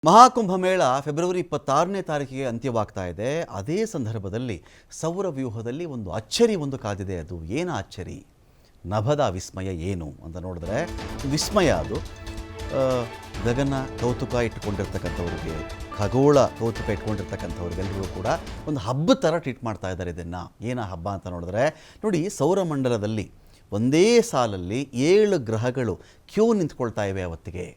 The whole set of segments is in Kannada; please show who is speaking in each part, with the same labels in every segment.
Speaker 1: ಮಹಾಕುಂಭಮೇಳ ಫೆಬ್ರವರಿ 26ನೇ ತಾರೀಕಿಗೆ ಅಂತ್ಯವಾಗ್ತಾ ಇದೆ. ಅದೇ ಸಂದರ್ಭದಲ್ಲಿ ಸೌರವ್ಯೂಹದಲ್ಲಿ ಒಂದು ಅಚ್ಚರಿ ಕಾದಿದೆ. ಅದು ಏನು ಅಚ್ಚರಿ? ನಭದ ವಿಸ್ಮಯ ಏನು ಅಂತ ನೋಡಿದ್ರೆ ವಿಸ್ಮಯ ಅದು. ಗಗನ ಕೌತುಕ ಇಟ್ಕೊಂಡಿರ್ತಕ್ಕಂಥವ್ರಿಗೆ, ಖಗೋಳ ಕೌತುಕ ಇಟ್ಕೊಂಡಿರ್ತಕ್ಕಂಥವ್ರಿಗೆಲ್ಲರೂ ಕೂಡ ಒಂದು ಹಬ್ಬದ ಥರ ಟ್ರೀಟ್ ಮಾಡ್ತಾ ಇದ್ದಾರೆ ಇದನ್ನು. ಏನು ಹಬ್ಬ ಅಂತ ನೋಡಿದ್ರೆ ನೋಡಿ, ಸೌರಮಂಡಲದಲ್ಲಿ ಒಂದೇ ಸಾಲಲ್ಲಿ 7 ಗ್ರಹಗಳು ಕ್ಯೂ ನಿಂತ್ಕೊಳ್ತಾ ಇವೆ ಅವತ್ತಿಗೆ.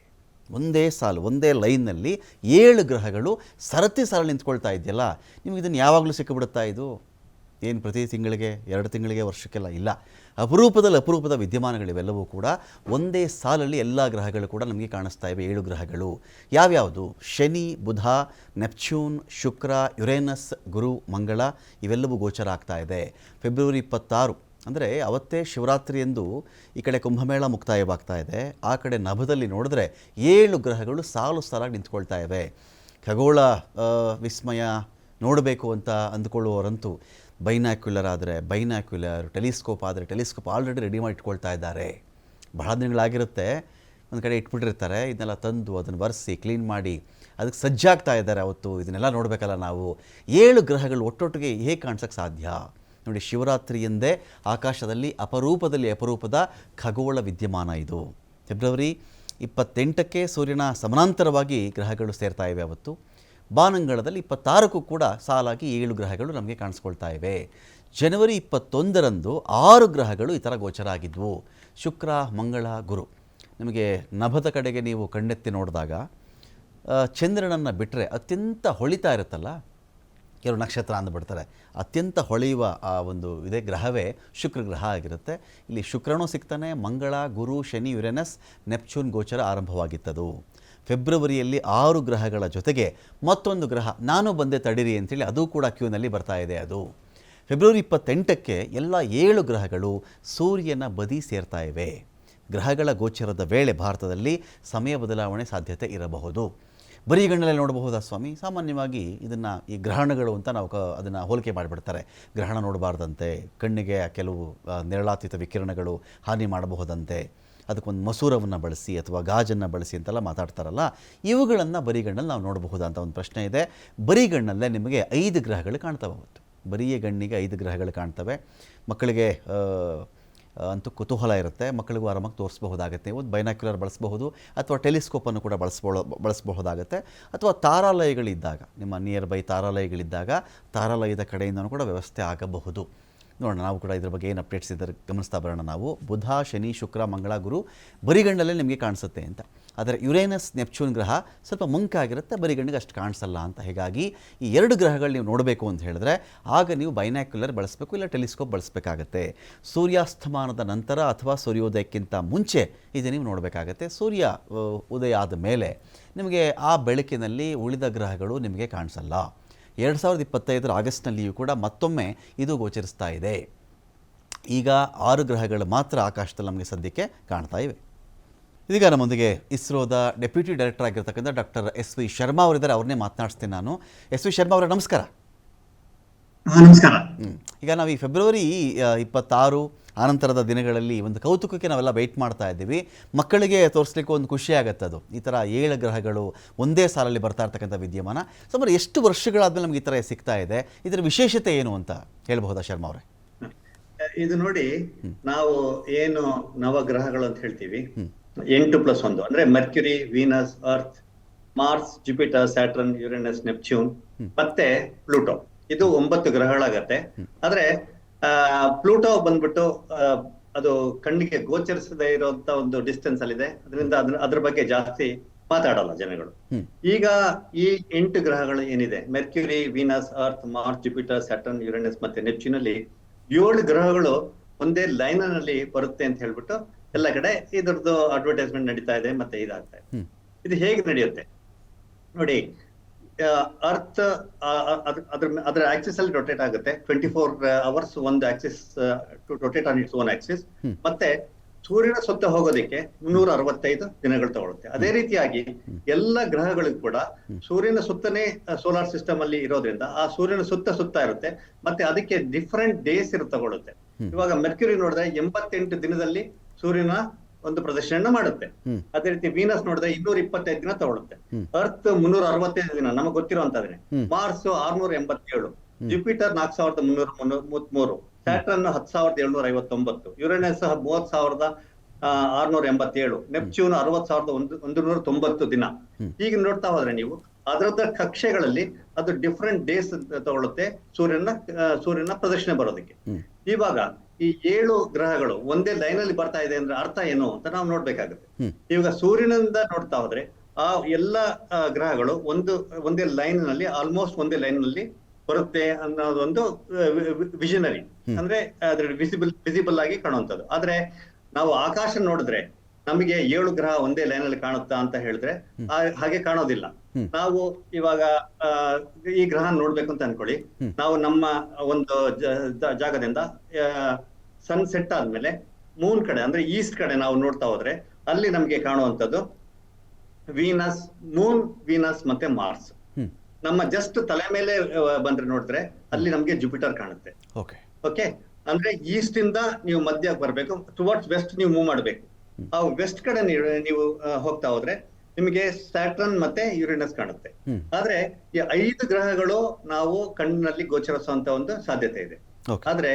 Speaker 1: ಒಂದೇ ಸಾಲು, ಒಂದೇ ಲೈನ್ನಲ್ಲಿ 7 ಗ್ರಹಗಳು ಸರತಿ ಸಾಲು ನಿಂತ್ಕೊಳ್ತಾ ಇದೆಯಲ್ಲ. ನಿಮಗೆ ಇದನ್ನು ಯಾವಾಗಲೂ ಸಿಕ್ಕಿಬಿಡುತ್ತಾ? ಇದು ಏನು ಪ್ರತಿ ತಿಂಗಳಿಗೆ, 2 ತಿಂಗಳಿಗೆ, ವರ್ಷಕ್ಕೆಲ್ಲ ಇಲ್ಲ. ಅಪರೂಪದ ವಿದ್ಯಮಾನಗಳಿವೆಲ್ಲವೂ ಕೂಡ ಒಂದೇ ಸಾಲಲ್ಲಿ ಎಲ್ಲ ಗ್ರಹಗಳು ಕೂಡ ನಮಗೆ ಕಾಣಿಸ್ತಾ ಇವೆ. 7 ಗ್ರಹಗಳು ಯಾವ್ಯಾವುದು? ಶನಿ, ಬುಧ, ನೆಪ್ಚ್ಯೂನ್, ಶುಕ್ರ, ಯುರೇನಸ್, ಗುರು, ಮಂಗಳ ಇವೆಲ್ಲವೂ ಗೋಚರ ಆಗ್ತಾ ಇದೆ. ಫೆಬ್ರವರಿ 26 ಅಂದರೆ ಅವತ್ತೇ ಶಿವರಾತ್ರಿ ಎಂದು ಈ ಕಡೆ ಕುಂಭಮೇಳ ಮುಕ್ತಾಯವಾಗ್ತಾ ಇದೆ. ಆ ಕಡೆ ನಭದಲ್ಲಿ ನೋಡಿದ್ರೆ 7 ಗ್ರಹಗಳು ಸಾಲು ಸಾಲಾಗಿ ನಿಂತ್ಕೊಳ್ತಾ ಇವೆ. ಖಗೋಳ ವಿಸ್ಮಯ ನೋಡಬೇಕು ಅಂತ ಅಂದ್ಕೊಳ್ಳುವವರಂತೂ ಬೈನಾಕ್ಯುಲರ್ ಆದರೆ ಬೈನಾಕ್ಯುಲರ್, ಟೆಲಿಸ್ಕೋಪ್ ಆದರೆ ಟೆಲಿಸ್ಕೋಪ್ ಆಲ್ರೆಡಿ ರೆಡಿ ಮಾಡಿ ಇಟ್ಕೊಳ್ತಾ ಇದ್ದಾರೆ. ಬಹಳ ದಿನಗಳಾಗಿರುತ್ತೆ, ಒಂದು ಕಡೆ ಇಟ್ಬಿಟ್ಟಿರ್ತಾರೆ. ಇದನ್ನೆಲ್ಲ ತಂದು ಅದನ್ನು ಒರೆಸಿ ಕ್ಲೀನ್ ಮಾಡಿ ಅದಕ್ಕೆ ಸಜ್ಜಾಗ್ತಾ ಇದ್ದಾರೆ. ಅವತ್ತು ಇದನ್ನೆಲ್ಲ ನೋಡಬೇಕಲ್ಲ ನಾವು. 7 ಗ್ರಹಗಳು ಒಟ್ಟೊಟ್ಟಿಗೆ ಹೇಗೆ ಕಾಣಿಸೋಕ್ಕೆ ಸಾಧ್ಯ? ನೋಡಿ, ಶಿವರಾತ್ರಿ ಎಂದೇ ಆಕಾಶದಲ್ಲಿ ಅಪರೂಪದ ಖಗೋಳ ವಿದ್ಯಮಾನ ಇದು. ಫೆಬ್ರವರಿ 28ಕ್ಕೆ ಸೂರ್ಯನ ಸಮಾನಾಂತರವಾಗಿ ಗ್ರಹಗಳು ಸೇರ್ತಾ ಇವೆ. ಅವತ್ತು ಬಾನಂಗಳದಲ್ಲಿ 26ಕ್ಕೂ ಕೂಡ ಸಾಲಾಗಿ 7 ಗ್ರಹಗಳು ನಮಗೆ ಕಾಣಿಸ್ಕೊಳ್ತಾ ಇವೆ. ಜನವರಿ 21ರಂದು 6 ಗ್ರಹಗಳು ಈ ಥರ ಗೋಚರ ಆಗಿದ್ವು. ಶುಕ್ರ, ಮಂಗಳ, ಗುರು. ನಿಮಗೆ ನಭದ ಕಡೆಗೆ ನೀವು ಕಣ್ಣೆತ್ತಿ ನೋಡಿದಾಗ ಚಂದ್ರನನ್ನು ಬಿಟ್ಟರೆ ಅತ್ಯಂತ ಹೊಳಿತಾ ಇರುತ್ತಲ್ಲ, ಕೆಲವು ನಕ್ಷತ್ರ ಅಂದುಬಿಡ್ತಾರೆ, ಅತ್ಯಂತ ಹೊಳೆಯುವ ಆ ಒಂದು ಇದೇ ಗ್ರಹವೇ ಶುಕ್ರ ಗ್ರಹ ಆಗಿರುತ್ತೆ. ಇಲ್ಲಿ ಶುಕ್ರನೂ ಸಿಗ್ತಾನೆ, ಮಂಗಳ, ಗುರು, ಶನಿ, ಯುರೇನಸ್, ನೆಪ್ಚ್ಯೂನ್ ಗೋಚರ ಆರಂಭವಾಗಿತ್ತದು. ಫೆಬ್ರವರಿಯಲ್ಲಿ 6 ಗ್ರಹಗಳ ಜೊತೆಗೆ ಮತ್ತೊಂದು ಗ್ರಹ ನಾನು ಬಂದೆ ತಡೀರಿ ಅಂತೇಳಿ ಅದು ಕೂಡ ಕ್ಯೂನಲ್ಲಿ ಬರ್ತಾ ಇದೆ. ಅದು ಫೆಬ್ರವರಿ 28ಕ್ಕೆ ಎಲ್ಲ 7 ಗ್ರಹಗಳು ಸೂರ್ಯನ ಬದಿ ಸೇರ್ತಾ ಇವೆ. ಗ್ರಹಗಳ ಗೋಚರದ ವೇಳೆ ಭಾರತದಲ್ಲಿ ಸಮಯ ಬದಲಾವಣೆ ಸಾಧ್ಯತೆ ಇರಬಹುದು. ಬರೀ ಗಣ್ಣಲ್ಲಿ ನೋಡಬಹುದಾ ಸ್ವಾಮಿ? ಸಾಮಾನ್ಯವಾಗಿ ಇದನ್ನು ಈ ಗ್ರಹಣಗಳು ಅಂತ ನಾವು ಅದನ್ನು ಹೋಲಿಕೆ ಮಾಡಿಬಿಡ್ತಾರೆ. ಗ್ರಹಣ ನೋಡಬಾರ್ದಂತೆ, ಕಣ್ಣಿಗೆ ಕೆಲವು ನೇರಳಾತೀತ ವಿಕಿರಣಗಳು ಹಾನಿ ಮಾಡಬಹುದಂತೆ, ಅದಕ್ಕೊಂದು ಮಸೂರವನ್ನು ಬಳಸಿ ಅಥವಾ ಗಾಜನ್ನು ಬಳಸಿ ಅಂತೆಲ್ಲ ಮಾತಾಡ್ತಾರಲ್ಲ. ಇವುಗಳನ್ನು ಬರಿಗಣ್ಣಲ್ಲಿ ನಾವು ನೋಡಬಹುದಾ ಅಂತ ಒಂದು ಪ್ರಶ್ನೆ ಇದೆ. ಬರಿಗಣ್ಣಲ್ಲೇ ನಿಮಗೆ 5 ಗ್ರಹಗಳು ಕಾಣ್ತವೆ. ಅವತ್ತು ಬರಿಯ ಗಣ್ಣಿಗೆ 5 ಗ್ರಹಗಳು ಕಾಣ್ತವೆ. ಮಕ್ಕಳಿಗೆ ಅಂತೂ ಕುತೂಹಲ ಇರುತ್ತೆ, ಮಕ್ಕಳಿಗೂ ಆರಾಮಾಗಿ ತೋರಿಸಬಹುದಾಗುತ್ತೆ. ನೀವು ಬೈನಾಕ್ಯುಲರ್ ಬಳಸಬಹುದು ಅಥವಾ ಟೆಲಿಸ್ಕೋಪನ್ನು ಕೂಡ ಬಳಸಬಹುದಾಗುತ್ತೆ. ಅಥವಾ ತಾರಾಲಯಗಳಿದ್ದಾಗ, ನಿಮ್ಮ ನಿಯರ್ ಬೈ ತಾರಾಲಯಗಳಿದ್ದಾಗ ತಾರಾಲಯದ ಕಡೆಯಿಂದನೂ ಕೂಡ ವ್ಯವಸ್ಥೆ ಆಗಬಹುದು. ನೋಡೋಣ, ನಾವು ಕೂಡ ಇದ್ರ ಬಗ್ಗೆ ಏನು ಅಪ್ಡೇಟ್ಸ್ ಇದ್ದರೆ ಗಮನಿಸ್ತಾ ಬರೋಣ ನಾವು. ಬುಧ, ಶನಿ, ಶುಕ್ರ, ಮಂಗಳ, ಗುರು ಬರಿಗಣ್ಣಲ್ಲೇ ನಿಮಗೆ ಕಾಣಿಸುತ್ತೆ ಅಂತ. ಆದರೆ ಯುರೇನಸ್, ನೆಪ್ಚ್ಯೂನ್ ಗ್ರಹ ಸ್ವಲ್ಪ ಮಂಕಾಗಿರುತ್ತೆ, ಬರಿಗಣ್ಣಿಗೆ ಅಷ್ಟು ಕಾಣಿಸಲ್ಲ ಅಂತ. ಹೀಗಾಗಿ ಈ 2 ಗ್ರಹಗಳು ನೀವು ನೋಡಬೇಕು ಅಂತ ಹೇಳಿದ್ರೆ ಆಗ ನೀವು ಬೈನಾಕ್ಯುಲರ್ ಬಳಸಬೇಕು, ಇಲ್ಲ ಟೆಲಿಸ್ಕೋಪ್ ಬಳಸಬೇಕಾಗತ್ತೆ. ಸೂರ್ಯಾಸ್ತಮಾನದ ನಂತರ ಅಥವಾ ಸೂರ್ಯೋದಯಕ್ಕಿಂತ ಮುಂಚೆ ಇದು ನೀವು ನೋಡಬೇಕಾಗತ್ತೆ. ಸೂರ್ಯ ಉದಯ ಆದ ಮೇಲೆ ನಿಮಗೆ ಆ ಬೆಳಕಿನಲ್ಲಿ ಉಳಿದ ಗ್ರಹಗಳು ನಿಮಗೆ ಕಾಣಿಸಲ್ಲ. 2025 ಆಗಸ್ಟ್ನಲ್ಲಿಯೂ ಕೂಡ ಮತ್ತೊಮ್ಮೆ ಇದು ಗೋಚರಿಸ್ತಾ ಇದೆ. ಈಗ 6 ಗ್ರಹಗಳು ಮಾತ್ರ ಆಕಾಶದಲ್ಲಿ ನಮಗೆ ಸದ್ಯಕ್ಕೆ ಕಾಣ್ತಾ ಇವೆ. ಇದೀಗ ನಮ್ಮೊಂದಿಗೆ ಇಸ್ರೋದ ಡೆಪ್ಯೂಟಿ ಡೈರೆಕ್ಟರ್ ಆಗಿರ್ತಕ್ಕಂಥ ಡಾಕ್ಟರ್ SV ಶರ್ಮಾ ಅವರಿದ್ದಾರೆ. ಅವ್ರನ್ನೇ ಮಾತನಾಡಿಸ್ತೀನಿ ನಾನು. SV ಶರ್ಮಾ ಅವರೇ, ನಮಸ್ಕಾರ.
Speaker 2: ನಮಸ್ಕಾರ.
Speaker 1: ಈಗ ನಾವು ಈ ಫೆಬ್ರವರಿ 26 ಆನಂತರದ ದಿನಗಳಲ್ಲಿ ಒಂದು ಕೌತುಕಕ್ಕೆ ನಾವೆಲ್ಲ ವೆಯ್ಟ್ ಮಾಡ್ತಾ ಇದ್ದೀವಿ. ಮಕ್ಕಳಿಗೆ ತೋರಿಸ್ಲಿಕ್ಕೆ ಒಂದು ಖುಷಿ ಆಗುತ್ತೆ. ಅದು ಈ ಥರ 7 ಗ್ರಹಗಳು ಒಂದೇ ಸಾಲಲ್ಲಿ ಬರ್ತಾ ಇರ್ತಕ್ಕಂಥ ವಿದ್ಯಮಾನ ಸುಮಾರು ಎಷ್ಟು ವರ್ಷಗಳಾದ್ಮೇಲೆ ನಮ್ಗೆ ಈ ಥರ ಸಿಗ್ತಾ ಇದೆ? ಇದರ ವಿಶೇಷತೆ ಏನು ಅಂತ ಹೇಳ್ಬಹುದಾ ಶರ್ಮಾ ಅವರೇ?
Speaker 2: ಇದು ನೋಡಿ, ನಾವು ಏನು ನವಗ್ರಹಗಳು ಅಂತ ಹೇಳ್ತೀವಿ, 8+1 ಅಂದ್ರೆ Mercury, Venus, earth, Mars, Jupiter, Saturn, Uranus, Neptune ಮತ್ತೆ ಪ್ಲೂಟೋ. ಇದು 9 ಗ್ರಹಗಳಾಗತ್ತೆ. ಆದ್ರೆ ಪ್ಲೂಟೋ ಬಂದ್ಬಿಟ್ಟು ಅದು ಕಣ್ಣಿಗೆ ಗೋಚರಿಸದೇ ಇರುವಂತ ಒಂದು ಡಿಸ್ಟೆನ್ಸ್ ಅಲ್ಲಿದೆ. ಅದರಿಂದ ಅದ್ರ ಬಗ್ಗೆ ಜಾಸ್ತಿ ಮಾತಾಡಲ್ಲ ಜನಗಳು. ಈಗ ಈ 8 ಗ್ರಹಗಳು ಏನಿದೆ, Mercury, Venus, earth, Mars, Jupiter, Saturn, Uranus ಮತ್ತೆ ನೆಪ್ಚ್ಯೂನ್ ಅಲ್ಲಿ 7 ಗ್ರಹಗಳು ಒಂದೇ ಲೈನ್ ನಲ್ಲಿ ಬರುತ್ತೆ ಅಂತ ಹೇಳ್ಬಿಟ್ಟು ಎಲ್ಲ ಕಡೆ ಇದ್ರದ್ದು ಅಡ್ವರ್ಟೈಸ್ಮೆಂಟ್ ನಡೀತಾ ಇದೆ, ಮತ್ತೆ ಇದಾಗ್ತಾ ಇದೆ. ಇದು ಹೇಗೆ ನಡೆಯುತ್ತೆ ನೋಡಿ, ಅರ್ತ್ ಅದರ ಆಕ್ಸಿಸ್ ಅಲ್ಲಿ ರೊಟೇಟ್ ಆಗುತ್ತೆ. 24 hours ಒಂದು axis to rotate on its own axis. ಮತ್ತೆ ಸೂರ್ಯನ ಸುತ್ತ ಹೋಗೋದಕ್ಕೆ 365 ದಿನಗಳು ತಗೊಳುತ್ತೆ. ಅದೇ ರೀತಿಯಾಗಿ ಎಲ್ಲ ಗ್ರಹಗಳಿಗೂ ಕೂಡ ಸೂರ್ಯನ ಸುತ್ತನೇ ಸೋಲಾರ್ ಸಿಸ್ಟಮ್ ಅಲ್ಲಿ ಇರೋದ್ರಿಂದ ಆ ಸೂರ್ಯನ ಸುತ್ತ ಇರುತ್ತೆ. ಮತ್ತೆ ಅದಕ್ಕೆ ಡಿಫರೆಂಟ್ ಡೇಸ್ ತಗೊಳುತ್ತೆ. ಇವಾಗ ಮೆರ್ಕ್ಯುರಿ ನೋಡಿದ್ರೆ 88 ದಿನದಲ್ಲಿ ಸೂರ್ಯನ ಒಂದು ಪ್ರದಕ್ಷಿಣೆ ಮಾಡುತ್ತೆ. ಅದೇ ರೀತಿ ವೀನಸ್ ನೋಡಿದ್ರೆ 225 ದಿನ ತಗೊಳುತ್ತೆ. ಅರ್ತ್ 365 ದಿನ ನಮಗೆ ಗೊತ್ತಿರುವಂತದ್ದೇ. ಮಾರ್ಸ್ 687, ಜುಪಿಟರ್ 4333, ಸ್ಯಾಟರ್ನ್ 10,759, ಯುರೇನಸ್ 30,687, ನೆಪ್ಚ್ಯೂನ್ 60,190 ದಿನ. ಈಗ ನೋಡ್ತಾ ಹೋದ್ರೆ ನೀವು ಅದರದ ಕಕ್ಷೆಗಳಲ್ಲಿ ಅದು ಡಿಫ್ರೆಂಟ್ ಡೇಸ್ ತಗೊಳುತ್ತೆ ಸೂರ್ಯನ ಪ್ರದಕ್ಷಿಣೆ ಬರೋದಕ್ಕೆ. ಇವಾಗ ಈ 7 ಗ್ರಹಗಳು ಒಂದೇ ಲೈನ್ ಅಲ್ಲಿ ಬರ್ತಾ ಇದೆ ಅಂದ್ರೆ ಅರ್ಥ ಏನು ಅಂತ ನಾವು ನೋಡ್ಬೇಕಾಗುತ್ತೆ. ಇವಾಗ ಸೂರ್ಯನಿಂದ ನೋಡ್ತಾ ಹೋದ್ರೆ ಆ ಎಲ್ಲ ಗ್ರಹಗಳು ಒಂದೇ ಲೈನ್ ನಲ್ಲಿ, ಆಲ್ಮೋಸ್ಟ್ ಒಂದೇ ಲೈನ್ ನಲ್ಲಿ ಬರುತ್ತೆ ಅನ್ನೋದೊಂದು ವಿಷನರಿ, ಅಂದ್ರೆ ಅದ್ರ ವಿಸಿಬಲ್ ಆಗಿ ಕಾಣುವಂಥದ್ದು. ಆದ್ರೆ ನಾವು ಆಕಾಶ ನೋಡಿದ್ರೆ ನಮಗೆ 7 ಗ್ರಹ ಒಂದೇ ಲೈನ್ ಅಲ್ಲಿ ಕಾಣುತ್ತಾ ಅಂತ ಹೇಳಿದ್ರೆ ಹಾಗೆ ಕಾಣೋದಿಲ್ಲ. ನಾವು ಇವಾಗ ಈ ಗ್ರಹ ನೋಡ್ಬೇಕು ಅಂತ ಅನ್ಕೊಳ್ಳಿ, ನಾವು ನಮ್ಮ ಒಂದು ಜಾಗದಿಂದ ಸನ್ ಸೆಟ್ ಆದ್ಮೇಲೆ ಮೂನ್ ಕಡೆ ಅಂದ್ರೆ ಈಸ್ಟ್ ಕಡೆ ನಾವು ನೋಡ್ತಾ ಹೋದ್ರೆ ಅಲ್ಲಿ ನಮ್ಗೆ ಕಾಣುವಂಥದ್ದು ವೀನಸ್, ಮೂನ್, ವೀನಸ್ ಮತ್ತೆ ಮಾರ್ಸ್. ನಮ್ಮ ಜಸ್ಟ್ ತಲೆ ಮೇಲೆ ಬಂದ್ರೆ ನೋಡಿದ್ರೆ ಅಲ್ಲಿ ನಮ್ಗೆ ಜುಪಿಟರ್ ಕಾಣುತ್ತೆ. ಓಕೆ, ಅಂದ್ರೆ ಈಸ್ಟ್ ಇಂದ ನೀವು ಮಧ್ಯ ಬರ್ಬೇಕು, ಟುವರ್ಡ್ಸ್ ವೆಸ್ಟ್ ನೀವು ಮೂವ್ ಮಾಡ್ಬೇಕು. ಆ ವೆಸ್ಟ್ ಕಡೆ ನೀವು ಹೋಗ್ತಾ ಹೋದ್ರೆ ನಿಮಗೆ ಸ್ಯಾಟರ್ನ್ ಮತ್ತೆ ಯುರೇನಸ್ ಕಾಣುತ್ತೆ. ಆದ್ರೆ ಈ 5 ಗ್ರಹಗಳು ನಾವು ಕಣ್ಣಿನಲ್ಲಿ ಗೋಚರಿಸುವಂತ ಒಂದು ಸಾಧ್ಯತೆ ಇದೆ. ಆದ್ರೆ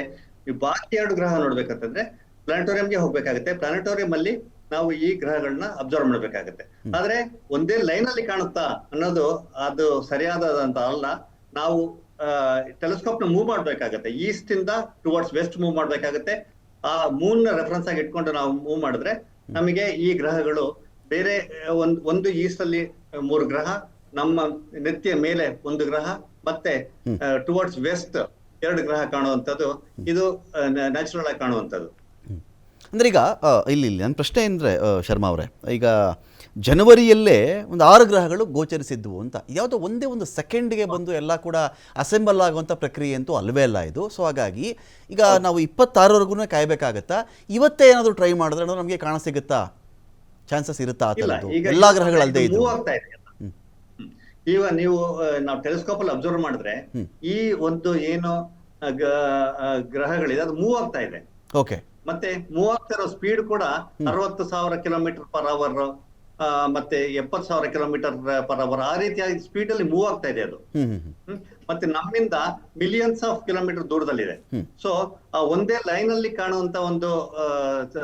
Speaker 2: ಈ ಬಾಕಿ 2 ಗ್ರಹ ನೋಡ್ಬೇಕಂತಂದ್ರೆ ಪ್ಲಾನೆಟೋರಿಯಂಗೆ ಹೋಗ್ಬೇಕಾಗುತ್ತೆ. ಪ್ಲಾನೆಟೋರಿಯಂ ಅಲ್ಲಿ ನಾವು ಈ ಗ್ರಹಗಳನ್ನ ಅಬ್ಸರ್ವ್ ಮಾಡ್ಬೇಕಾಗುತ್ತೆ. ಆದ್ರೆ ಒಂದೇ ಲೈನ್ ಅಲ್ಲಿ ಕಾಣುತ್ತಾ ಅನ್ನೋದು ಅದು ಸರಿಯಾದಂತ ಅಲ್ಲ. ನಾವು ಟೆಲಿಸ್ಕೋಪ್ ನ ಮೂವ್ ಮಾಡ್ಬೇಕಾಗತ್ತೆ, ಈಸ್ಟ್ ಇಂದ ಟುವರ್ಡ್ಸ್ ವೆಸ್ಟ್ ಮೂವ್ ಮಾಡ್ಬೇಕಾಗತ್ತೆ. ಆ ಮೂನ್ ನ ರೆಫರೆನ್ಸ್ ಆಗಿ ಇಟ್ಕೊಂಡು ನಾವು ಮೂವ್ ಮಾಡಿದ್ರೆ ನಮಗೆ ಈ ಗ್ರಹಗಳು ಬೇರೆ ಒಂದು ಈಸ್ಟ್ ಅಲ್ಲಿ 3 ಗ್ರಹ, ನಮ್ಮ ನೆತ್ತಿಯ ಮೇಲೆ 1 ಗ್ರಹ, ಮತ್ತೆ ಟುವರ್ಡ್ಸ್ ವೆಸ್ಟ್ 2 ಗ್ರಹ ಕಾಣುವಂಥದ್ದು ಇದು ನ್ಯಾಚುರಲ್ ಆಗಿ ಕಾಣುವಂಥದ್ದು.
Speaker 1: ಅಂದ್ರೆ ಈಗ ಇಲ್ಲಿ ನನ್ನ ಪ್ರಶ್ನೆ ಅಂದರೆ ಶರ್ಮಾ ಅವರೇ, ಈಗ ಜನವರಿಯಲ್ಲೇ ಒಂದು 6 ಗ್ರಹಗಳು ಗೋಚರಿಸಿದ್ವು ಅಂತ, ಯಾವುದೋ ಒಂದೇ ಒಂದು ಸೆಕೆಂಡ್ಗೆ ಬಂದು ಎಲ್ಲ ಕೂಡ ಅಸೆಂಬಲ್ ಆಗುವಂಥ ಪ್ರಕ್ರಿಯೆ ಅಂತೂ ಅಲ್ಲವೇ ಅಲ್ಲ ಇದು. ಸೊ ಹಾಗಾಗಿ ಈಗ ನಾವು 26ವರೆಗೂ ಕಾಯಬೇಕಾಗತ್ತಾ? ಇವತ್ತೇ ಏನಾದರೂ ಟ್ರೈ ಮಾಡಿದ್ರೆ ನಮಗೆ ಕಾಣಸಿಗುತ್ತಾ? ಚಾನ್ಸಸ್ ಇರುತ್ತಾ ಆ ಥರದ್ದು? ಎಲ್ಲ ಗ್ರಹಗಳಲ್ಲದೆ ಇದು
Speaker 2: ಈಗ ನೀವು ನಾವು ಟೆಲಿಸ್ಕೋಪ್ ಅಲ್ಲಿ ಅಬ್ಸರ್ವ್ ಮಾಡಿದ್ರೆ ಈ ಒಂದು ಏನು ಗ್ರಹಗಳಿದೆ ಅದು ಮೂವ್ ಆಗ್ತಾ ಇದೆ.
Speaker 1: ಓಕೆ,
Speaker 2: ಮತ್ತೆ ಮೂವ್ ಆಗ್ತಾ ಇರೋ ಸ್ಪೀಡ್ ಕೂಡ 60,000 km/h, ಮತ್ತೆ 70,000 km/h, ಆ ರೀತಿಯಾಗಿ ಸ್ಪೀಡ್ ಅಲ್ಲಿ ಮೂವ್ ಆಗ್ತಾ ಇದೆ ಅದು. ಮತ್ತೆ ನಮ್ಮಿಂದ ಮಿಲಿಯನ್ಸ್ ಆಫ್ ಕಿಲೋಮೀಟರ್ ದೂರದಲ್ಲಿದೆ. ಸೊ ಆ ಒಂದೇ ಲೈನ್ ಅಲ್ಲಿ ಕಾಣುವಂತ ಒಂದು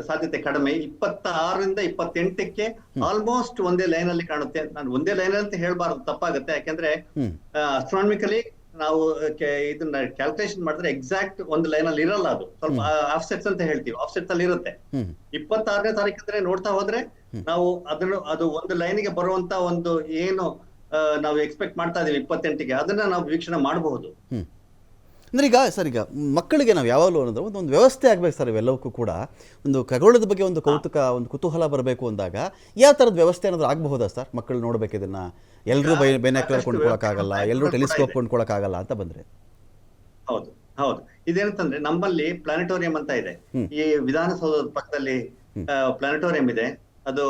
Speaker 2: ಸಾಧ್ಯತೆ ಕಡಿಮೆ. 26ರಿಂದ 28ಕ್ಕೆ ಆಲ್ಮೋಸ್ಟ್ ಒಂದೇ ಲೈನ್ ಅಲ್ಲಿ ಕಾಣುತ್ತೆ. ನಾನು ಒಂದೇ ಲೈನ್ ಅಂತ ಹೇಳ್ಬಾರ್ದು, ತಪ್ಪಾಗುತ್ತೆ. ಯಾಕೆಂದ್ರೆ ಅಸ್ಟ್ರಾನಮಿಕಲಿ ನಾವು ಇದನ್ನ ಕ್ಯಾಲ್ಕುಲೇಷನ್ ಮಾಡಿದ್ರೆ ಎಕ್ಸಾಕ್ಟ್ ಒಂದು ಲೈನ್ ಅಲ್ಲಿ ಇರಲ್ಲ, ಅದು ಸ್ವಲ್ಪ ಆಫ್ಸೆಟ್ಸ್ ಅಂತ ಹೇಳ್ತೀವಿ, ಆಫ್ಸೆಟ್ಸ್ ಅಲ್ಲಿ ಇರುತ್ತೆ. 26ನೇ ತಾರೀಕು ಅಂದ್ರೆ ನೋಡ್ತಾ ಹೋದ್ರೆ ನಾವು ಅದು ಒಂದು ಲೈನ್ಗೆ ಬರುವಂತ ಒಂದು ಏನು ನಾವು ಎಕ್ಸ್ಪೆಕ್ಟ್ ಮಾಡ್ತಾ ಇದೀವಿ 28ಗೆ, ಅದನ್ನ ನಾವು ವೀಕ್ಷಣೆ ಮಾಡಬಹುದು.
Speaker 1: ಅಂದ್ರೆ ಈಗ ಸರ್, ಈಗ ಮಕ್ಕಳಿಗೆ ನಾವು ಯಾವಾಗಲೂ ಅನ್ನೋದು ಒಂದು ವ್ಯವಸ್ಥೆ ಆಗ್ಬೇಕು ಸರ್. ಇವೆಲ್ಲವಕ್ಕೂ ಕೂಡ ಒಂದು ಖಗೋಳದ ಬಗ್ಗೆ ಒಂದು ಕೌತುಕ, ಒಂದು ಕುತೂಹಲ ಬರಬೇಕು ಅಂದಾಗ ಯಾವ ಥರದ ವ್ಯವಸ್ಥೆ ಏನಾದರೂ ಆಗಬಹುದಾ ಸರ್? ಮಕ್ಕಳು ನೋಡ್ಬೇಕು ಇದನ್ನ, ಎಲ್ಲರೂ ಬೈನಾಕ್ಯುಲರ್ ಕೊಂಡ್ಕೊಳಕ್ಕಾಗಲ್ಲ, ಎಲ್ಲರೂ ಟೆಲಿಸ್ಕೋಪ್ ಕೊಂಡ್ಕೊಳಕ್ಕಾಗಲ್ಲ ಅಂತ ಬಂದ್ರೆ.
Speaker 2: ಹೌದು ಹೌದು, ಇದೇನಂತಂದ್ರೆ ನಮ್ಮಲ್ಲಿ ಪ್ಲಾನೆಟೋರಿಯಂ ಅಂತ ಇದೆ. ಈ ವಿಧಾನಸೌಧದ ಪಕ್ಕದಲ್ಲಿ ಪ್ಲಾನೆಟೋರಿಯಂ ಇದೆ. ಅದು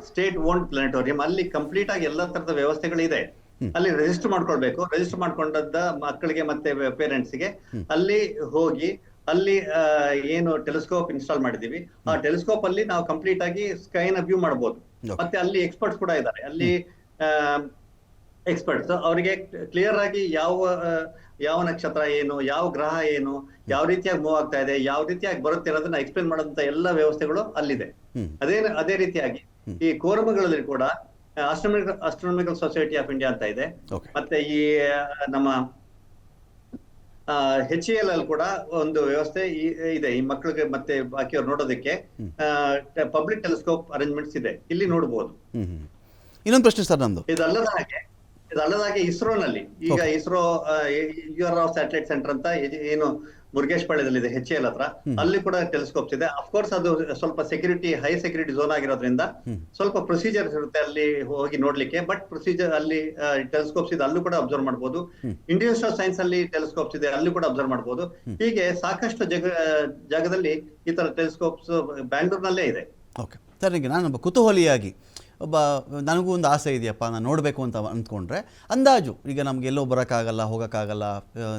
Speaker 2: ಸ್ಟೇಟ್ ಓನ್ಡ್ ಪ್ಲಾನೆಟೋರಿಯಂ. ಅಲ್ಲಿ ಕಂಪ್ಲೀಟ್ ಆಗಿ ಎಲ್ಲಾ ತರದ ವ್ಯವಸ್ಥೆಗಳಿದೆ. ಅಲ್ಲಿ ರಿಜಿಸ್ಟರ್ ಮಾಡ್ಕೊಳ್ಬೇಕು. ರಿಜಿಸ್ಟರ್ ಮಾಡ್ಕೊಂಡದ್ದ ಮಕ್ಕಳಿಗೆ ಮತ್ತೆ ಪೇರೆಂಟ್ಸ್ಗೆ ಅಲ್ಲಿ ಹೋಗಿ ಅಲ್ಲಿ ಏನು ಟೆಲಿಸ್ಕೋಪ್ ಇನ್ಸ್ಟಾಲ್ ಮಾಡಿದೀವಿ, ಆ ಟೆಲಿಸ್ಕೋಪ್ ಅಲ್ಲಿ ನಾವು ಕಂಪ್ಲೀಟ್ ಆಗಿ ಸ್ಕೈನ ವ್ಯೂ ಮಾಡಬಹುದು. ಮತ್ತೆ ಅಲ್ಲಿ ಎಕ್ಸ್ಪರ್ಟ್ಸ್ ಕೂಡ ಇದ್ದಾರೆ. ಅಲ್ಲಿ ಎಕ್ಸ್ಪರ್ಟ್ಸ್ ಅವರಿಗೆ ಕ್ಲಿಯರ್ ಆಗಿ ಯಾವ ನಕ್ಷತ್ರ ಏನು, ಯಾವ ಗ್ರಹ ಏನು, ಯಾವ ರೀತಿಯಾಗಿ ಮೂವ್ ಆಗ್ತಾ ಇದೆ, ಯಾವ ರೀತಿಯಾಗಿ ಬರುತ್ತೆ ಅನ್ನೋದನ್ನ ಎಕ್ಸ್ಪ್ಲೇನ್ ಮಾಡೋದಂತ ಎಲ್ಲ ವ್ಯವಸ್ಥೆಗಳು ಅಲ್ಲಿದೆ. ಅದೇ ರೀತಿಯಾಗಿ ಈ ಕೋರಮಂಗಲದಲ್ಲಿ ಕೂಡ ಆಸ್ಟ್ರೋನಾಮಿಕಲ್ ಸೊಸೈಟಿ ಆಫ್ ಇಂಡಿಯಾ ಅಂತ ಇದೆ. ಮತ್ತೆ ಈ ನಮ್ಮ HAL ಅಲ್ಲಿ ಕೂಡ ಒಂದು ವ್ಯವಸ್ಥೆ ಇದೆ. ಈ ಮಕ್ಕಳಿಗೆ ಮತ್ತೆ ಬಾಕಿಯವ್ರು ನೋಡೋದಕ್ಕೆ ಪಬ್ಲಿಕ್ ಟೆಲಿಸ್ಕೋಪ್ ಅರೇಂಜ್ಮೆಂಟ್ಸ್ ಇದೆ, ಇಲ್ಲಿ ನೋಡಬಹುದು.
Speaker 1: ಇನ್ನೊಂದು ಪ್ರಶ್ನೆ ಸರ್ ನಂದು,
Speaker 2: ಇದಲ್ಲದ ಹಾಗೆ ಇಸ್ರೋನಲ್ಲಿ ಈಗ ಇಸ್ರೋ UR ಸ್ಯಾಟಲೈಟ್ ಸೆಂಟರ್ ಅಂತ ಏನು ಮುರುಗೇಶ್ಪಾಳ್ಯದಲ್ಲಿದೆ HAL ಹತ್ರ, ಅಲ್ಲಿ ಕೂಡ ಟೆಲಿಸ್ಕೋಪ್ಸ್ ಇದೆ. ಅಫ್ಕೋರ್ಸ್ ಅದು ಸ್ವಲ್ಪ ಸೆಕ್ಯೂರಿಟಿ, ಹೈ ಸೆಕ್ಯೂರಿಟಿ ಝೋನ್ ಆಗಿರೋದ್ರಿಂದ ಸ್ವಲ್ಪ ಪ್ರೊಸೀಜರ್ ಇರುತ್ತೆ ಅಲ್ಲಿ ಹೋಗಿ ನೋಡ್ಲಿಕ್ಕೆ. ಬಟ್ ಪ್ರೊಸೀಜರ್ ಅಲ್ಲಿ ಟೆಲಿಸ್ಕೋಪ್ಸ್ ಇದೆ, ಅಲ್ಲೂ ಕೂಡ ಅಬ್ಸರ್ವ್ ಮಾಡಬಹುದು. ಇಂಡಿಯನ್ ಇನ್ಸ್ಟಿಟ್ಯೂಟ್ ಆಫ್ ಸೈನ್ಸ್ ಅಲ್ಲಿ ಟೆಲಿಸ್ಕೋಪ್ಸ್ ಇದೆ, ಅಲ್ಲಿ ಕೂಡ ಅಬ್ಸರ್ವ್ ಮಾಡಬಹುದು. ಹೀಗೆ ಸಾಕಷ್ಟು ಜಾಗದಲ್ಲಿ ಈ ತರ ಟೆಲಿಸ್ಕೋಪ್ಸ್ ಬ್ಯಾಂಗ್ಳೂರ್ನಲ್ಲೇ ಇದೆ.
Speaker 1: ಓಕೆ ಸರ್, ಈಗ ನಾನು ಕುತೂಹಲಿಯಾಗಿ ಒಬ್ಬ ನನಗೂ ಒಂದು ಆಸೆ ಇದೆಯಪ್ಪ ನಾನು ನೋಡಬೇಕು ಅಂತ ಅಂದ್ಕೊಂಡ್ರೆ ಅಂದಾಜು ಈಗ ನಮ್ಗೆ ಎಲ್ಲೋ ಬರೋಕ್ಕಾಗಲ್ಲ ಹೋಗೋಕ್ಕಾಗಲ್ಲ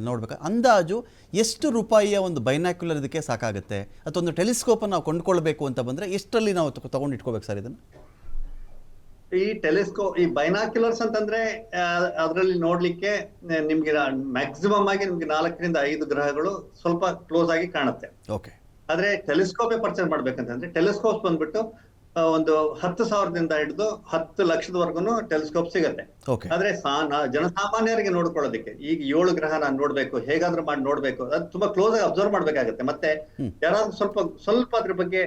Speaker 1: ನೋಡ್ಬೇಕು ಅಂದಾಜು ಎಷ್ಟು ರೂಪಾಯಿಯ ಒಂದು ಬೈನಾಕ್ಯುಲರ್ ಇದಕ್ಕೆ ಸಾಕಾಗುತ್ತೆ ಅಥವಾ ಒಂದು ಟೆಲಿಸ್ಕೋಪನ್ನು ನಾವು ಕೊಂಡ್ಕೊಳ್ಬೇಕು ಅಂತ ಬಂದರೆ ಎಷ್ಟರಲ್ಲಿ ನಾವು ತೊಗೊಂಡು ಇಟ್ಕೋಬೇಕು ಸರ್ ಇದನ್ನು?
Speaker 2: ಈ ಈ ಬೈನಾಕ್ಯುಲರ್ಸ್ ಅಂತಂದ್ರೆ ಅದರಲ್ಲಿ ನೋಡ್ಲಿಕ್ಕೆ ನಿಮ್ಗೆ ಮ್ಯಾಕ್ಸಿಮಮ್ ಆಗಿ ನಿಮ್ಗೆ 4 ರಿಂದ 5 ಗ್ರಹಗಳು ಸ್ವಲ್ಪ ಕ್ಲೋಸ್ ಆಗಿ ಕಾಣುತ್ತೆ.
Speaker 1: ಓಕೆ.
Speaker 2: ಆದ್ರೆ ಟೆಲಿಸ್ಕೋಪೇ ಪರ್ಚೇಸ್ ಮಾಡ್ಬೇಕಂತಂದ್ರೆ ಟೆಲಿಸ್ಕೋಪ್ ಬಂದ್ಬಿಟ್ಟು ಒಂದು 10,000ದಿಂದ ಹಿಡಿದು 10 ಲಕ್ಷದವರೆಗೂ ಟೆಲಿಸ್ಕೋಪ್ ಸಿಗತ್ತೆ. ಆದ್ರೆ ಜನಸಾಮಾನ್ಯರಿಗೆ ನೋಡ್ಕೊಳ್ಳೋದಕ್ಕೆ ಈಗ 7 ಗ್ರಹ ನಾನು ನೋಡ್ಬೇಕು, ಹೇಗಾದ್ರೂ ಮಾಡಿ ನೋಡ್ಬೇಕು, ಅದು ತುಂಬಾ ಕ್ಲೋಸ್ ಆಗಿ ಅಬ್ಸರ್ವ್ ಮಾಡ್ಬೇಕಾಗತ್ತೆ. ಮತ್ತೆ ಯಾರಾದ್ರೂ ಸ್ವಲ್ಪ ಅದ್ರ ಬಗ್ಗೆ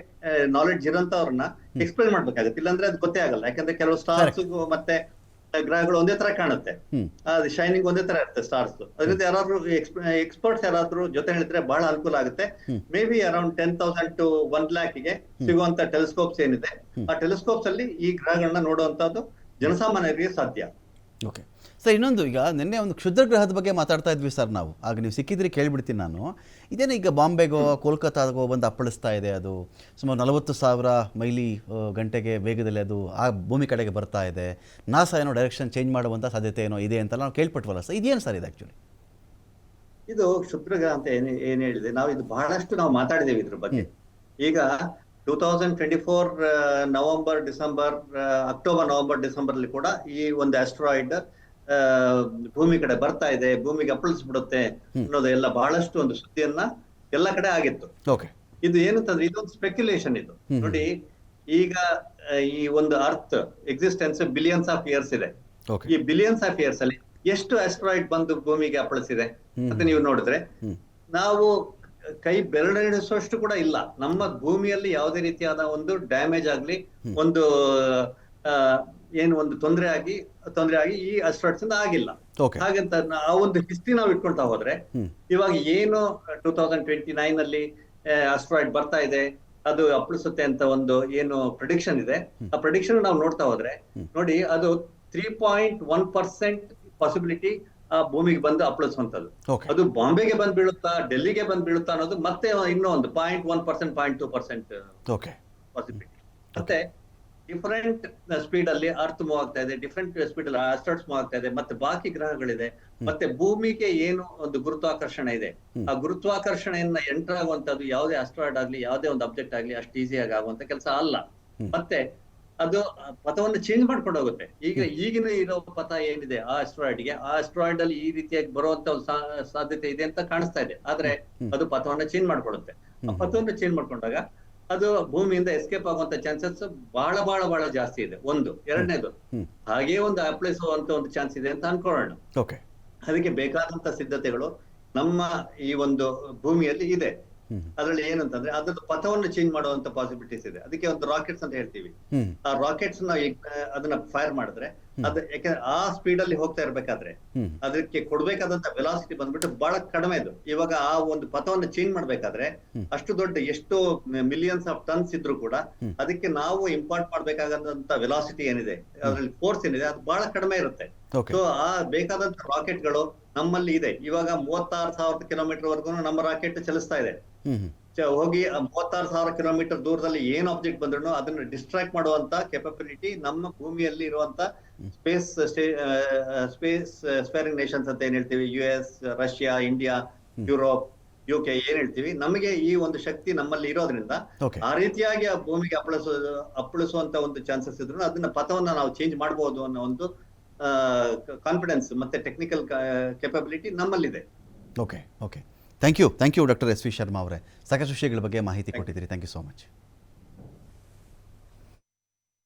Speaker 2: ನಾಲೆಡ್ಜ್ ಇರೋಂತವ್ರನ್ನ ಎಕ್ಸ್ಪ್ಲೈನ್ ಮಾಡ್ಬೇಕಾಗತ್ತೆ, ಇಲ್ಲಾಂದ್ರೆ ಅದು ಗೊತ್ತೇ ಆಗಲ್ಲ. ಯಾಕಂದ್ರೆ ಕೆಲವು ಸ್ಟಾರ್ಸ್ ಮತ್ತೆ ಗ್ರಹಗಳು ಒಂದೇ ತರ ಕಾಣುತ್ತೆ, ಅದು ಶೈನಿಂಗ್ ಒಂದೇ ತರ ಇರುತ್ತೆ ಸ್ಟಾರ್ಸ್. ಅದರಿಂದ ಯಾರಾದ್ರೂ ಎಕ್ಸ್ಪರ್ಟ್ಸ್ ಯಾರಾದ್ರೂ ಜೊತೆ ಹೇಳಿದ್ರೆ ಬಹಳ ಅನುಕೂಲ ಆಗುತ್ತೆ. May be around 10,000 to 1 lakh ಗೆ ಸಿಗುವಂತ ಟೆಲಿಸ್ಕೋಪ್ಸ್ ಏನಿದೆ, ಆ ಟೆಲಿಸ್ಕೋಪ್ಸ್ ಅಲ್ಲಿ ಈ ಗ್ರಹಗಳನ್ನ ನೋಡುವಂತದ್ದು ಜನಸಾಮಾನ್ಯರಿಗೆ ಸಾಧ್ಯ.
Speaker 1: ಓಕೆ ಸರ್, ಇನ್ನೊಂದು ಈಗ ನಿನ್ನೆ ಒಂದು ಕ್ಷುದ್ರ ಗ್ರಹದ ಬಗ್ಗೆ ಮಾತಾಡ್ತಾ ಇದ್ವಿ ಸರ್ ನಾವು. ಆಗ ನೀವು ಸಿಕ್ಕಿದ್ರೆ ಕೇಳಿಬಿಡ್ತೀನಿ ನಾನು. ಇದೇನು ಈಗ ಬಾಂಬೆಗೋ ಕೋಲ್ಕತ್ತಾಗೋ ಬಂದು ಅಪ್ಪಳಿಸ್ತಾ ಇದೆ, ಅದು ಸುಮಾರು 40,000 ಮೈಲಿ ಗಂಟೆಗೆ ವೇಗದಲ್ಲಿ ಅದು ಆ ಭೂಮಿ ಕಡೆಗೆ ಬರ್ತಾ ಇದೆ. ನಾಸಾ ಏನೋ ಡೈರೆಕ್ಷನ್ ಚೇಂಜ್ ಮಾಡುವಂಥ ಸಾಧ್ಯತೆ ಏನೋ ಇದೆ ಅಂತೆಲ್ಲ ನಾವು ಕೇಳ್ಪಟ್ವಲ್ಲ ಸರ್, ಇದೇನು ಸರ್ ಇದು ಆ್ಯಕ್ಚುಲಿ?
Speaker 2: ಇದು ಕ್ಷುದ್ರ ಗ್ರಹ ಅಂತ ಏನ್ ಹೇಳಿದೆ ನಾವು, ಇದು ಬಹಳಷ್ಟು ನಾವು ಮಾತಾಡಿದ್ದೇವೆ ಇದ್ರ ಬಗ್ಗೆ. ಈಗ 2024 November December October November December ಅಲ್ಲಿ ಕೂಡ ಈ ಒಂದು ಆಸ್ಟ್ರಾಯ್ಡ್ ಭೂಮಿ ಕಡೆ ಬರ್ತಾ ಇದೆ, ಭೂಮಿಗೆ ಅಪ್ಪಳಿಸ್ಬಿಡುತ್ತೆ ಅನ್ನೋದು ಎಲ್ಲ ಬಹಳಷ್ಟು ಒಂದು ಸುದ್ದಿಯನ್ನ ಎಲ್ಲ ಕಡೆ ಆಗಿತ್ತು. ಇದು ಏನಂತಂದ್ರೆ ಇದೊಂದು ಸ್ಪೆಕ್ಯುಲೇಷನ್. ಇದು ನೋಡಿ, ಈಗ ಈ ಒಂದು earth existence billions of years ಇದೆ. ಈ ಬಿಲಿಯನ್ಸ್ ಆಫ್ ಇಯರ್ಸ್ ಅಲ್ಲಿ ಎಷ್ಟು ಆಸ್ಟ್ರಾಯ್ಡ್ ಬಂದು ಭೂಮಿಗೆ ಅಪ್ಪಳಿಸಿದೆ ಅಂತ ನೀವು ನೋಡಿದ್ರೆ ನಾವು ಕೈ ಬೆರಳೆಣಿಸುವಷ್ಟು ಕೂಡ ಇಲ್ಲ. ನಮ್ಮ ಭೂಮಿಯಲ್ಲಿ ಯಾವುದೇ ರೀತಿಯಾದ ಒಂದು ಡ್ಯಾಮೇಜ್ ಆಗ್ಲಿ, ಒಂದು ಒಂದು ತೊಂದರೆ ಆಗಿ ಈ ಆಸ್ಟ್ರಾಯ್ಡ್ಸ್ ಇಂದ ಆಗಿಲ್ಲ. ಹಾಗಂತ ಆ ಒಂದು ಹಿಸ್ಟ್ರಿ ನಾವು ಇಟ್ಕೊಳ್ತಾ ಹೋದ್ರೆ ಇವಾಗ ಏನು 2029 ಅಲ್ಲಿ ಆಸ್ಟ್ರಾಯ್ಡ್ ಬರ್ತಾ ಇದೆ, ಅದು ಅಪ್ಪಳಿಸುತ್ತೆ ಅಂತ ಒಂದು ಏನು ಪ್ರಿಡಿಕ್ಷನ್ ಇದೆ, ಆ ಪ್ರಿಡಿಕ್ಷನ್ ನಾವು ನೋಡ್ತಾ ಹೋದ್ರೆ ನೋಡಿ, ಅದು 3.1% ಪಾಸಿಬಿಲಿಟಿ ಆ ಭೂಮಿಗೆ ಬಂದು ಅಪ್ಪಳಿಸುವಂತದ್ದು. ಅದು ಬಾಂಬೆಗೆ ಬಂದ್ ಬೀಳುತ್ತಾ, ಡೆಲ್ಲಿಗೆ ಬಂದ್ ಬೀಳುತ್ತಾ ಅನ್ನೋದು ಮತ್ತೆ ಇನ್ನೂ ಒಂದು 0.1%, 0.2% ಪಾಸಿಬಿಲಿಟಿ. ಮತ್ತೆ ಡಿಫರೆಂಟ್ ಸ್ಪೀಡ್ ಅಲ್ಲಿ ಅರ್ತ್ ಮೂವ್ ಆಗ್ತಾ ಇದೆ, ಡಿಫರೆಂಟ್ ಸ್ಪೀಡ್ ಅಲ್ಲಿ ಆಸ್ಟ್ರಾಯ್ಡ್ಸ್ ಮೂವ್ ಆಗ್ತಾ ಇದೆ, ಮತ್ತೆ ಬಾಕಿ ಗ್ರಹಗಳಿದೆ. ಮತ್ತೆ ಭೂಮಿಗೆ ಏನು ಒಂದು ಗುರುತ್ವಾಕರ್ಷಣೆ ಇದೆ, ಆ ಗುರುತ್ವಾಕರ್ಷಣೆಯನ್ನ ಎಂಟರ್ ಆಗುವಂತದ್ದು ಯಾವುದೇ ಆಸ್ಟ್ರಾಯ್ಡ್ ಆಗ್ಲಿ, ಯಾವುದೇ ಒಂದು ಅಬ್ಜೆಕ್ಟ್ ಆಗ್ಲಿ ಅಷ್ಟು ಈಸಿಯಾಗಿ ಆಗುವಂತ ಕೆಲಸ ಅಲ್ಲ. ಮತ್ತೆ ಅದು ಪಥವನ್ನು ಚೇಂಜ್ ಮಾಡ್ಕೊಂಡು ಹೋಗುತ್ತೆ. ಈಗಿನ ಇರೋ ಪಥ ಏನಿದೆ ಆ ಆಸ್ಟ್ರಾಯ್ಡ್ಗೆ, ಆ ಆಸ್ಟ್ರಾಯ್ಡ್ ಅಲ್ಲಿ ಈ ರೀತಿಯಾಗಿ ಬರುವಂತ ಸಾಧ್ಯತೆ ಇದೆ ಅಂತ ಕಾಣಿಸ್ತಾ ಇದೆ. ಆದ್ರೆ ಅದು ಪಥವನ್ನ ಚೇಂಜ್ ಮಾಡ್ಕೊಡುತ್ತೆ. ಆ ಪಥವನ್ನು ಚೇಂಜ್ ಮಾಡ್ಕೊಂಡಾಗ ಅದು ಭೂಮಿಯಿಂದ ಎಸ್ಕೇಪ್ ಆಗುವಂತ ಚಾನ್ಸಸ್ ಬಹಳ ಜಾಸ್ತಿ ಇದೆ. ಒಂದು. ಎರಡನೇದು, ಹಾಗೇ ಒಂದು ಅಪ್ಪಳಿಸುವಂತ ಒಂದು ಚಾನ್ಸ್ ಇದೆ ಅಂತ ಅನ್ಕೊಳ್ಳೋಣ. ಅದಕ್ಕೆ ಬೇಕಾದಂತ ಸಿದ್ಧತೆಗಳು ನಮ್ಮ ಈ ಒಂದು ಭೂಮಿಯಲ್ಲಿ ಇದೆ. ಅದ್ರಲ್ಲಿ ಏನಂತಂದ್ರೆ ಅದ್ರದ್ದು ಪಥವನ್ನು ಚೇಂಜ್ ಮಾಡುವಂತ ಪಾಸಿಬಿಲಿಟೀಸ್ ಇದೆ. ಅದಕ್ಕೆ ಒಂದು ರಾಕೆಟ್ಸ್ ಅಂತ ಹೇಳ್ತೀವಿ. ಆ ರಾಕೆಟ್ಸ್ ಅದನ್ನ ಫೈರ್ ಮಾಡಿದ್ರೆ ಅದು ಯಾಕಂದ್ರೆ ಆ ಸ್ಪೀಡ್ ಅಲ್ಲಿ ಹೋಗ್ತಾ ಇರ್ಬೇಕಾದ್ರೆ ಅದಕ್ಕೆ ಕೊಡ್ಬೇಕಾದಂತ ವೆಲಾಸಿಟಿ ಬಂದ್ಬಿಟ್ಟು ಬಹಳ ಕಡಿಮೆ ಇದು. ಇವಾಗ ಆ ಒಂದು ಪಥವನ್ನು ಚೇಂಜ್ ಮಾಡ್ಬೇಕಾದ್ರೆ ಅಷ್ಟು ದೊಡ್ಡ ಎಷ್ಟೋ ಮಿಲಿಯನ್ಸ್ ಆಫ್ ಟನ್ಸ್ ಇದ್ರು ಕೂಡ ಅದಕ್ಕೆ ನಾವು ಇಂಪಾರ್ಟ್ ಮಾಡ್ಬೇಕಾದಂತ ವೆಲಾಸಿಟಿ ಏನಿದೆ, ಅದ್ರಲ್ಲಿ ಫೋರ್ಸ್ ಏನಿದೆ, ಅದು ಬಹಳ ಕಡಿಮೆ ಇರುತ್ತೆ. ಸೊ ಆ ಬೇಕಾದಂತ ರಾಕೆಟ್ಗಳು ನಮ್ಮಲ್ಲಿ ಇದೆ. ಇವಾಗ 36,000 ಕಿಲೋಮೀಟರ್ ವರ್ಗು ನಮ್ಮ ರಾಕೆಟ್ ಚಲಿಸ್ತಾ ಇದೆ. ಹೋಗಿ 36,000 ಕಿಲೋಮೀಟರ್ ದೂರದಲ್ಲಿ ಏನ್ ಆಬ್ಜೆಕ್ಟ್ ಬಂದ್ರು ಅದನ್ನ ಡಿಸ್ಟ್ರಾಕ್ಟ್ ಮಾಡುವಂತ ಕೆಪಬಿಲಿಟಿ ನಮ್ಮ ಭೂಮಿಯಲ್ಲಿ ಇರುವಂತ ಸ್ಪೇರಿಂಗ್ ನೇಷನ್ಸ್ ಅಂತ ಏನ್ ಹೇಳ್ತೀವಿ, US, Russia, India, Europe, UK ಏನ್ ಹೇಳ್ತೀವಿ, ನಮಗೆ ಈ ಒಂದು ಶಕ್ತಿ ನಮ್ಮಲ್ಲಿ ಇರೋದ್ರಿಂದ ಆ ರೀತಿಯಾಗಿ ಆ ಭೂಮಿಗೆ ಅಪ್ಪಳಿಸುವಂತ ಒಂದು ಚಾನ್ಸಸ್ ಇದ್ರು ಅದನ್ನ ಪಥವನ್ನ ನಾವು ಚೇಂಜ್ ಮಾಡಬಹುದು ಅನ್ನೋ ಒಂದು ಕಾನ್ಫಿಡೆನ್ಸ್ ಮತ್ತೆ ಟೆಕ್ನಿಕಲ್ ಕೆಪಬಿಲಿಟಿ ನಮ್ಮಲ್ಲಿದೆ.
Speaker 1: Okay thank you doctor S V Sharma ಅವರೇ, ಸಾಕಷ್ಟು ವಿಷಯಗಳ ಬಗ್ಗೆ ಮಾಹಿತಿ ಕೊಟ್ಟಿದ್ದೀರಿ. Thank you so much.